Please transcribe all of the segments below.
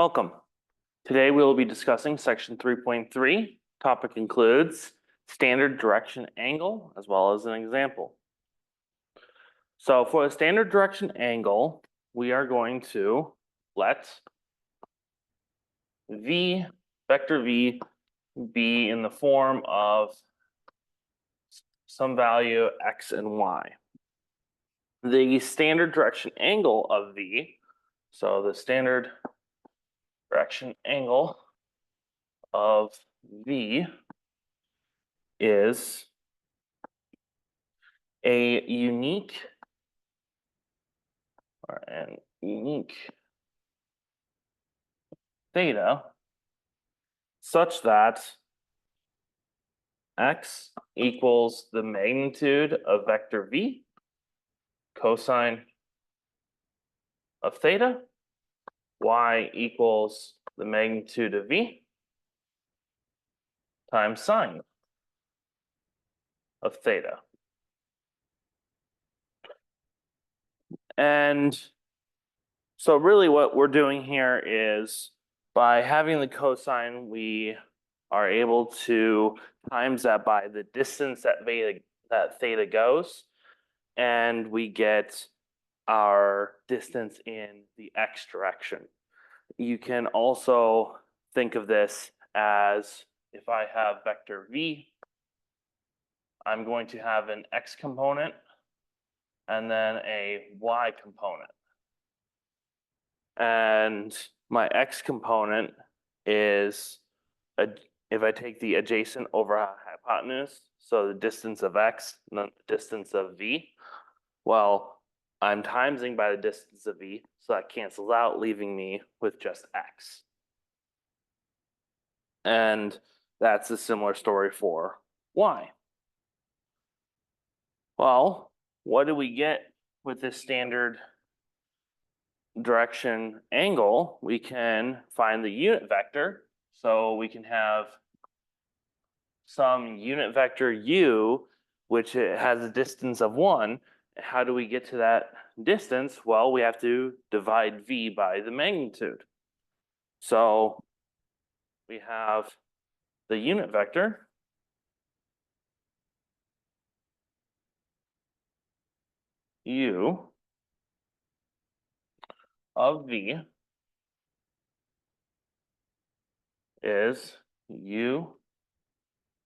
Welcome. Today we will be discussing section 3.3. Topic includes standard direction angle as well as an example. So for the standard direction angle, we are going to let vector v be in the form of some value x and y. The standard direction angle of v, so the standard direction angle of v is a unique theta such that x equals the magnitude of vector v cosine of theta, y equals the magnitude of v times sine of theta. And so really what we're doing here is by having the cosine, we are able to times that by the distance that theta goes, and we get our distance in the x direction. You can also think of this as if I have vector v, I'm going to have an x component and then a y component. And my x component is, if I take the adjacent over hypotenuse, so the distance of x and then the distance of v, well, I'm timesing by the distance of v, so that cancels out, leaving me with just x. And that's a similar story for y. Well, what do we get with this standard direction angle? We can find the unit vector. So we can have some unit vector u, which has a distance of 1. How do we get to that distance? Well, we have to divide v by the magnitude. So we have the unit vector u of v is u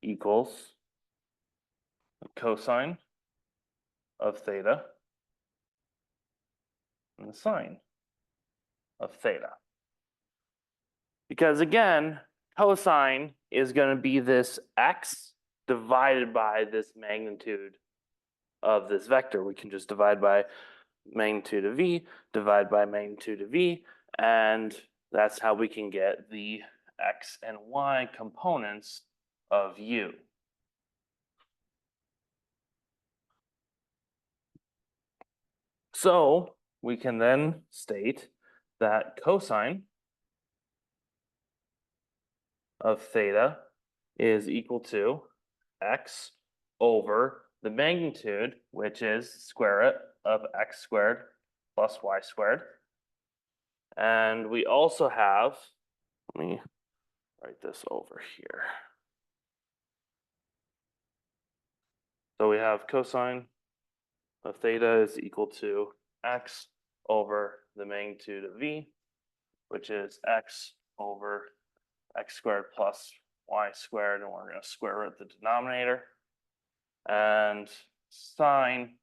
equals cosine of theta and the sine of theta. Because again, cosine is going to be this x divided by this magnitude of this vector. We can just divide by magnitude of v, divide by magnitude of v, and that's how we can get the x and y components of u. So we can then state that cosine of theta is equal to x over the magnitude, which is square root of x squared plus y squared. And we also have, let me write this over here. So we have cosine of theta is equal to x over the magnitude of v, which is x over x squared plus y squared, and we're going to square root the denominator. And sine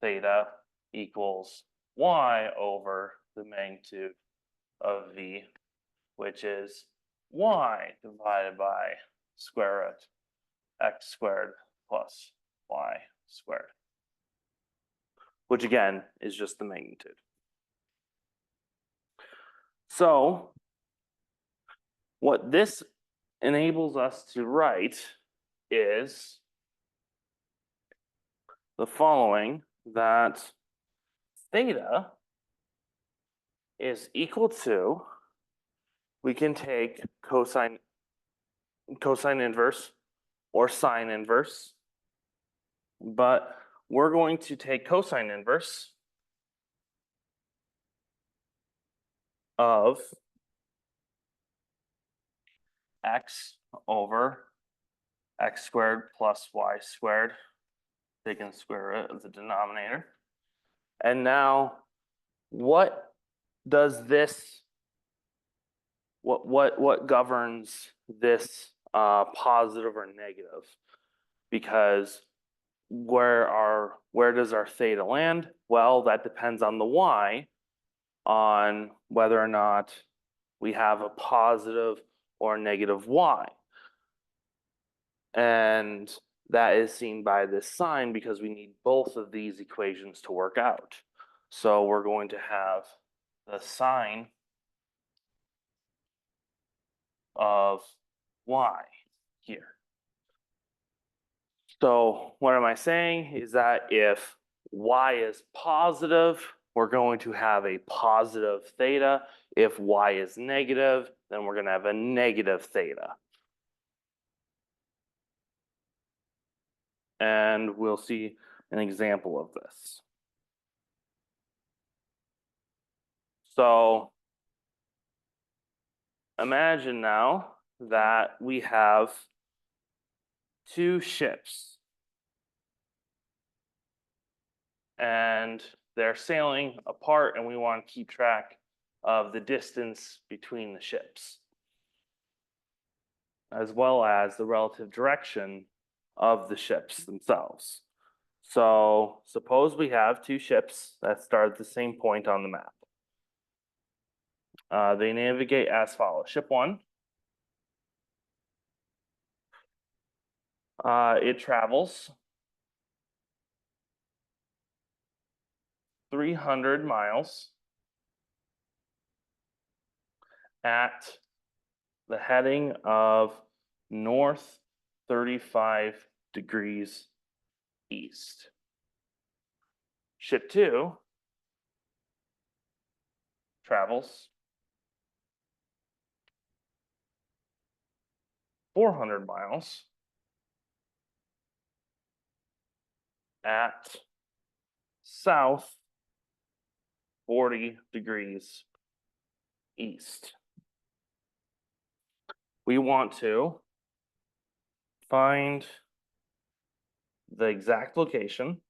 theta equals y over the magnitude of v, which is y divided by square root x squared plus y squared, which again is just the magnitude. So what this enables us to write is the following, that theta is equal to, we can take cosine inverse or sine inverse, but we're going to take cosine inverse of x over x squared plus y squared. Taking the square root of the denominator. And now, what does this, what governs this positive or negative? Because where does our theta land? Well, that depends on the y, on whether or not we have a positive or a negative y. And that is seen by this sign because we need both of these equations to work out. So we're going to have the sine of y here. So what am I saying is that if y is positive, we're going to have a positive theta. If y is negative, then we're going to have a negative theta. And we'll see an example of this. So imagine now that we have two ships and they're sailing apart and we want to keep track of the distance between the ships, as well as the relative direction of the ships themselves. So suppose we have two ships that start at the same point on the map. They navigate as follows. Ship 1, it travels 300 miles at the heading of north 35 degrees east. Ship 2 travels 400 miles at south 40 degrees east. We want to find the exact location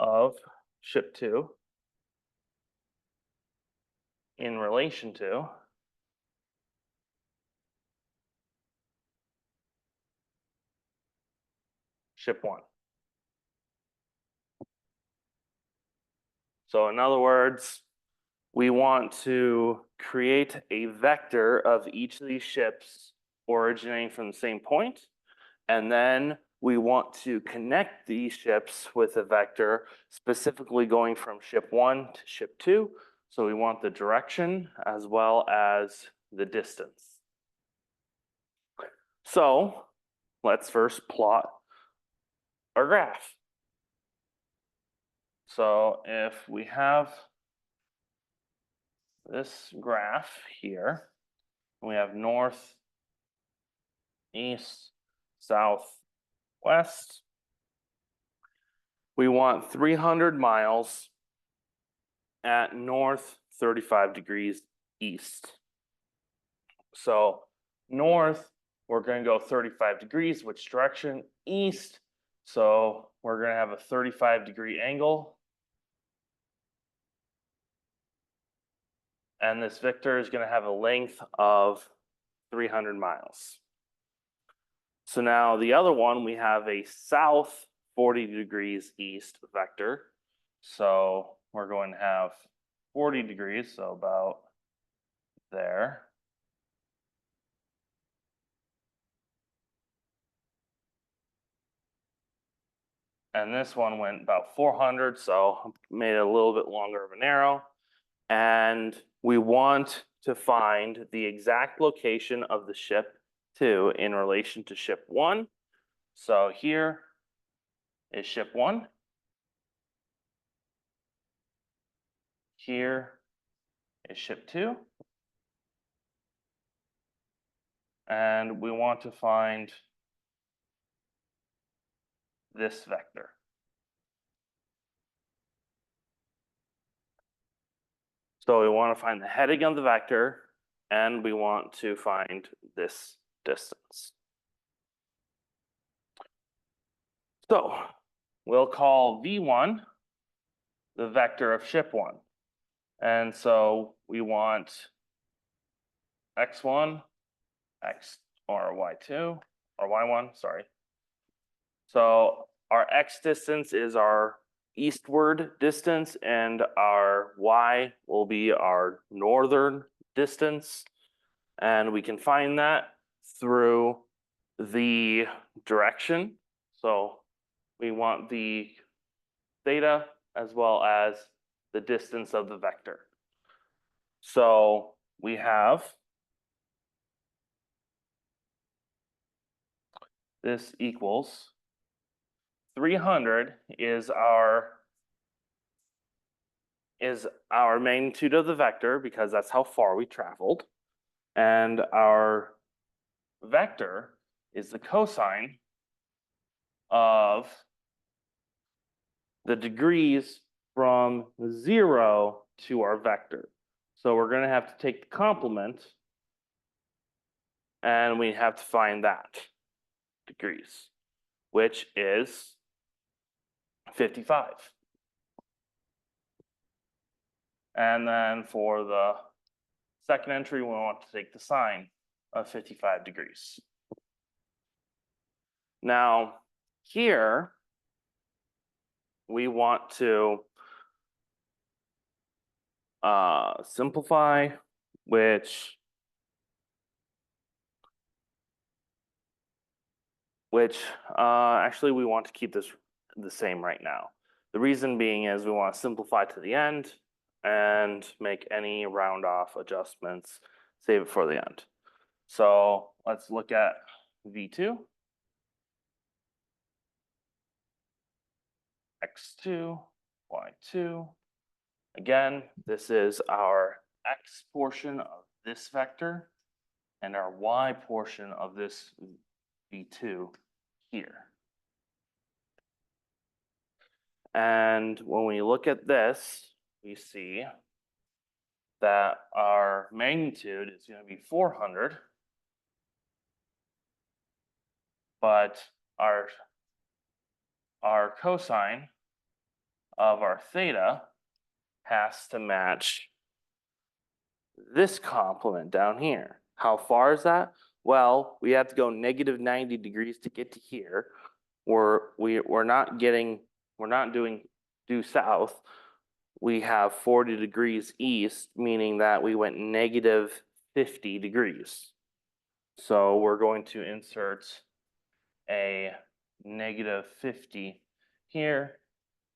of ship 2 in relation to ship 1. So in other words, we want to create a vector of each of these ships originating from the same point, and then we want to connect these ships with a vector specifically going from ship 1 to ship 2. So we want the direction as well as the distance. So let's first plot our graph. So if we have this graph here, we have north, east, south, west. We want 300 miles at north 35 degrees east. So north, we're going to go 35 degrees. Which direction? East. So we're going to have a 35-degree angle. And this vector is going to have a length of 300 miles. So now the other one, we have a south 40 degrees east vector. So we're going to have 40 degrees, so about there. And this one went about 400, so made it a little bit longer of an arrow. And we want to find the exact location of the ship 2 in relation to ship 1. So here is ship 1. Here is ship 2. And we want to find this vector. So we want to find the heading of the vector, and we want to find this distance. So we'll call V1 the vector of ship 1. And so we want x1, x or y2, or y1, sorry. So our x distance is our eastward distance, and our y will be our northern distance. And we can find that through the direction. So we want the theta as well as the distance of the vector. So we have this equals 300 is our magnitude of the vector, because that's how far we traveled. And our vector is the cosine of the degrees from 0 to our vector. So we're going to have to take the complement, and we have to find that degrees, which is 55. And then for the second entry, we want to take the sine of 55 degrees. Now, here, we want to simplify, which actually we want to keep this the same right now. The reason being is we want to simplify to the end and make any round off adjustments, save it for the end. So let's look at V2, X2, Y2. Again, this is our X portion of this vector and our Y portion of this V2 here. And when we look at this, we see that our magnitude is going to be 400, but our cosine of our theta has to match this complement down here. How far is that? Well, we have to go negative 90 degrees to get to here. We're not doing due south. We have 40 degrees east, meaning that we went negative 50 degrees. So we're going to insert a negative 50 here,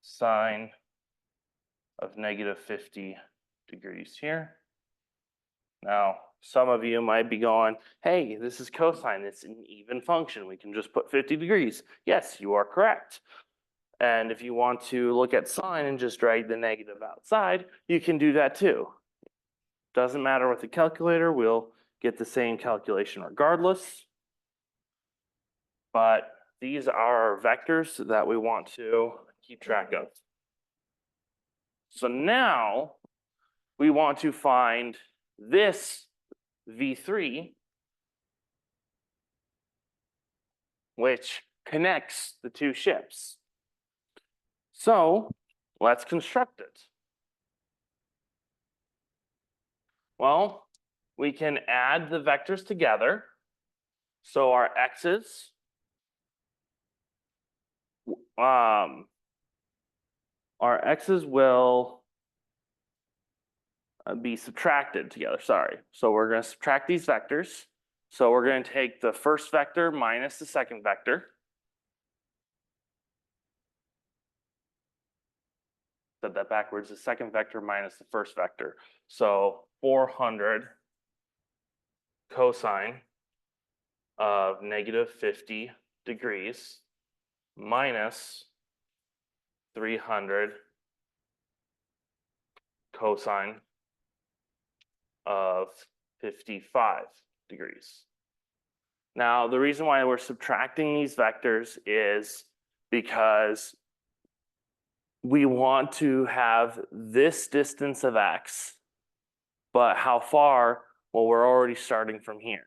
sine of negative 50 degrees here. Now, some of you might be going, hey, this is cosine, it's an even function. We can just put 50 degrees. Yes, you are correct. And if you want to look at sine and just drag the negative outside, you can do that too. Doesn't matter with the calculator, we'll get the same calculation regardless. But these are our vectors that we want to keep track of. So now we want to find this V3, which connects the two ships. So let's construct it. Well, we can add the vectors together. So our x's will be subtracted together, sorry. So we're going to subtract these vectors. So we're going to take the first vector minus the second vector. Said that backwards, the second vector minus the first vector. So 400 cosine of negative 50 degrees minus 300 cosine of 55 degrees. Now, the reason why we're subtracting these vectors is because we want to have this distance of x But how far? Well, we're already starting from here.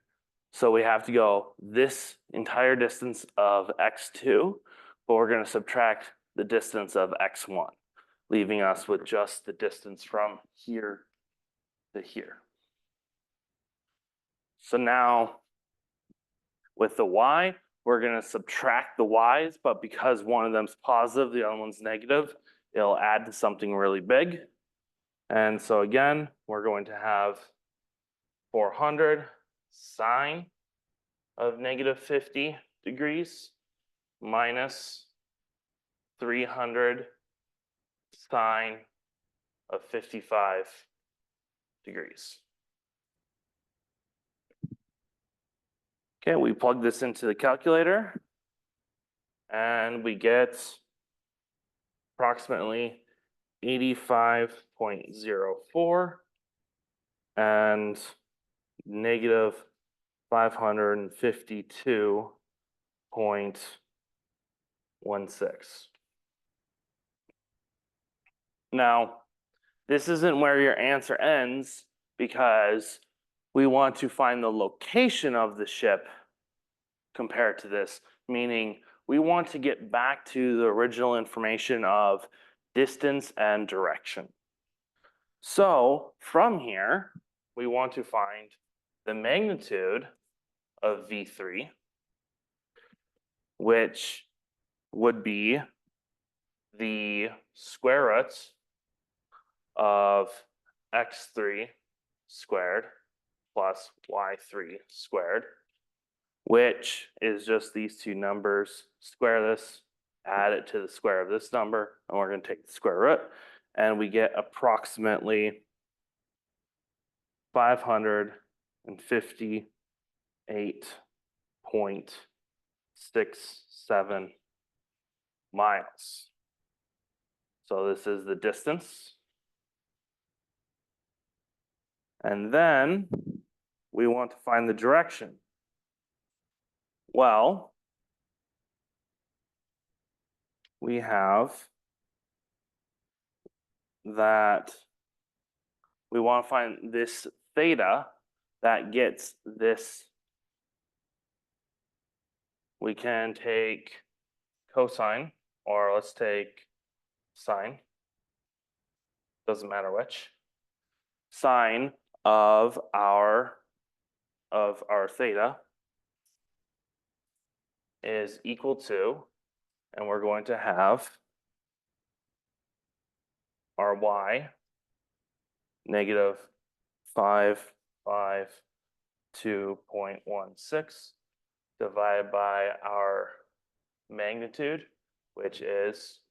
So we have to go this entire distance of x2, but we're going to subtract the distance of x1, leaving us with just the distance from here to here. So now with the y, we're going to subtract the y's, but because one of them's positive, the other one's negative, it'll add to something really big. And so again, we're going to have 400 sine of negative 50 degrees minus 300 sine of 55 degrees. Okay, we plug this into the calculator and we get approximately 85.04 and negative 552.16. Now, this isn't where your answer ends because we want to find the location of the ship compared to this, meaning we want to get back to the original information of distance and direction. So from here, we want to find the magnitude of V3, which would be the square root of x3 squared plus y3 squared, which is just these two numbers. Square this, add it to the square of this number, and we're going to take the square root, and we get approximately 558.67 miles. So this is the distance. And then we want to find the direction. Well, we have that we want to find this theta that gets this. We can take cosine, or let's take sine, doesn't matter which, sine of our theta is equal to, and we're going to have our y negative 552.16 divided by our magnitude, which is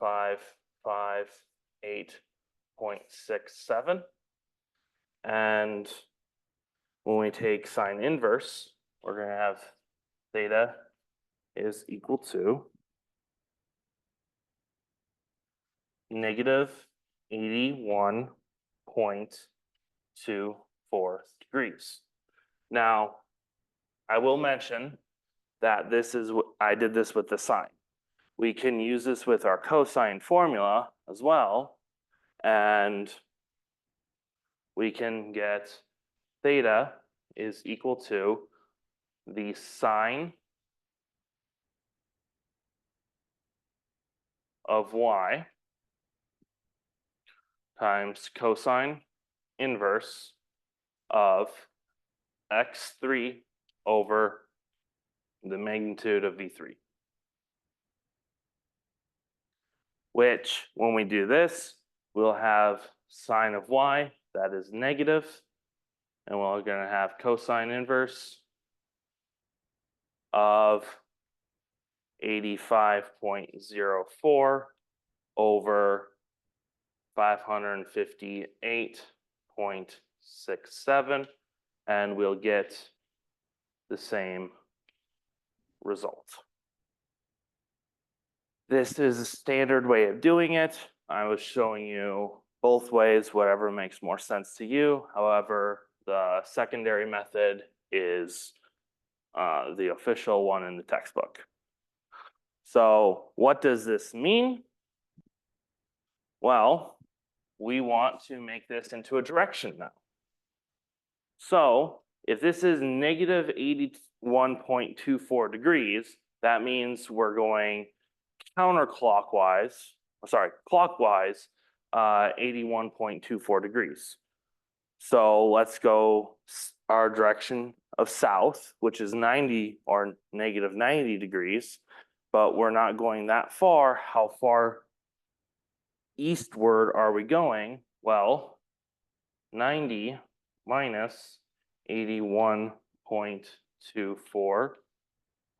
558.67. And when we take sine inverse, we're going to have theta is equal to negative 81.24 degrees. Now, I will mention that this is what I did this with the sine. We can use this with our cosine formula as well, and we can get theta is equal to the sine of y times cosine inverse of x3 over the magnitude of V3. Which, when we do this, we'll have sine of y, that is negative, and we're going to have cosine inverse of 85.04 over 558.67, and we'll get the same result. This is a standard way of doing it. I was showing you both ways, whatever makes more sense to you. However, the secondary method is the official one in the textbook. So what does this mean? Well, we want to make this into a direction now. So if this is negative 81.24 degrees, that means we're going counterclockwise, clockwise, 81.24 degrees. So let's go our direction of south, which is 90 or negative 90 degrees, but we're not going that far. How far eastward are we going? Well, 90 minus 81.24,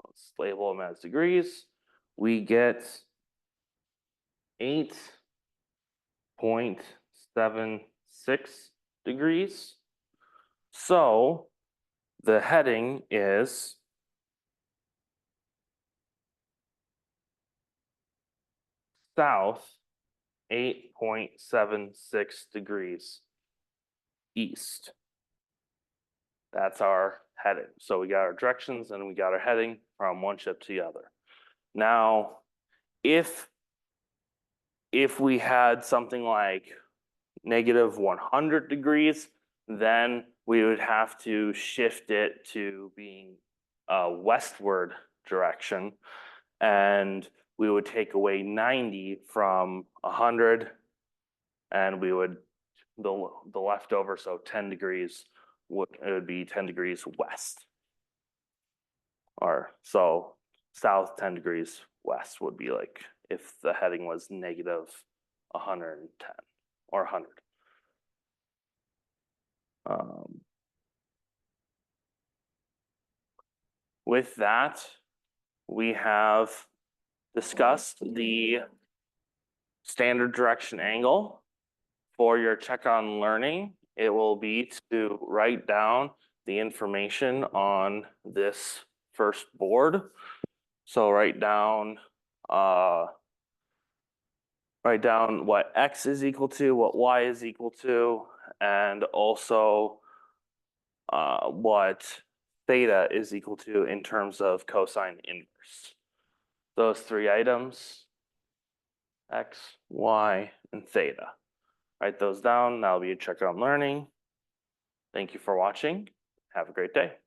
let's label them as degrees, we get 8.76 degrees. So the heading is south 8.76 degrees east. That's our heading. So we got our directions and we got our heading from one ship to the other. Now, if we had something like negative 100 degrees, then we would have to shift it to being a westward direction, and we would take away 90 from 100, and we would the leftover, so 10 degrees, it would be 10 degrees west. Or so south 10 degrees west would be like if the heading was negative 110 or 100. With that, we have discussed the standard direction angle. For your check on learning, it will be to write down the information on this first board. So write down what x is equal to, what y is equal to, and also what theta is equal to in terms of cosine inverse. Those three items, x, y, and theta. Write those down. That'll be a check on learning. Thank you for watching. Have a great day.